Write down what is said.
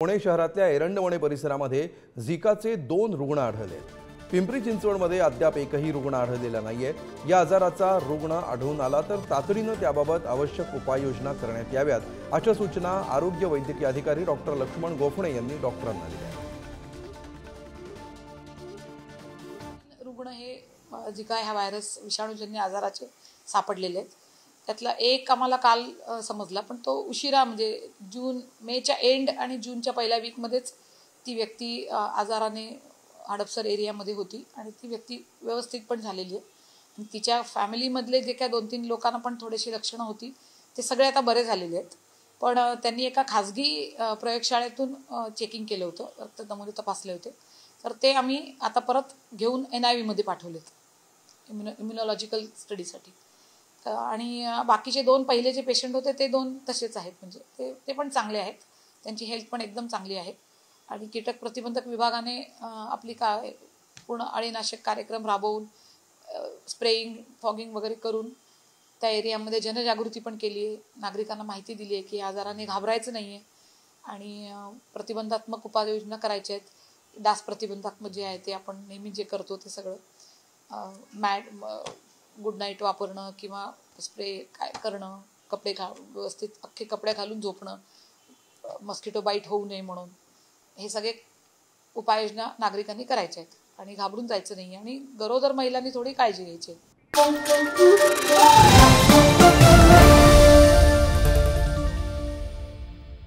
पुणे शहरातल्या एरंडवणे परिसरामध्ये झिकाचे 2 रुग्ण आढळले। पिंपरी चिंचवडमध्ये अद्याप एकही रुग्ण आढळलेला नाहीये। या आजाराचा रुग्ण आढळून आला तर तातडीने त्याबाबत आवश्यक उपाययोजना करण्यात याव्यात, अशा सूचना आरोग्य वैद्यकीय अधिकारी डॉक्टर लक्ष्मण गोफणे यांनी डॉक्टरांना दिल्या। रुग्ण हे झिका ह्या व्हायरस विषाणूजन्य आजाराचे सापडलेले आहेत। त्यातला एक आम्हाला काल समजला, पण तो उशिरा म्हणजे मेच्या एंड आणि जूनच्या पहिल्या वीकमध्येच ती व्यक्ती आजाराने हडपसर एरियामध्ये होती आणि ती व्यक्ती व्यवस्थित पण झालेली आहे। तिच्या फॅमिलीमधले जे काय 2-3 लोकांना पण थोडीशी लक्षणं होती, ते सगळे आता बरे झालेले आहेत। पण त्यांनी एका खाजगी प्रयोगशाळेतून चेकिंग केलं होतं, रक्त नमुने तपासले होते, तर ते आम्ही आता परत घेऊन NIV मध्ये पाठवलेत इम्युनॉलॉजिकल स्टडीसाठी। आणि बाकीचे 2 पहिले जे पेशंट होते ते 2 तसेच आहेत, म्हणजे ते पण चांगले आहेत, त्यांची हेल्थ पण एकदम चांगली आहे। आणि कीटक प्रतिबंधक विभागाने आपली पूर्ण अळीनाशक कार्यक्रम राबवून स्प्रेइंग फॉगिंग वगैरे करून त्या एरियामध्ये जनजागृती पण केली आहे। नागरिकांना माहिती दिली आहे की आजाराने घाबरायचं नाही आहे आणि प्रतिबंधात्मक उपाययोजना करायच्या आहेत। डास प्रतिबंधात्मक जे आहे ते आपण नेहमी जे करतो ते सगळं गुड नाईट वापरणं किंवा स्प्रे काय करणं, कपडे व्यवस्थित अख्खे कपडे घालून झोपणं, मस्किटो बाईट होऊ नये म्हणून, हे सगळे उपाययोजना नागरिकांनी करायच्या आहेत आणि घाबरून जायचं नाही आणि गरोदर महिलांनी थोडी काळजी घ्यायची आहे।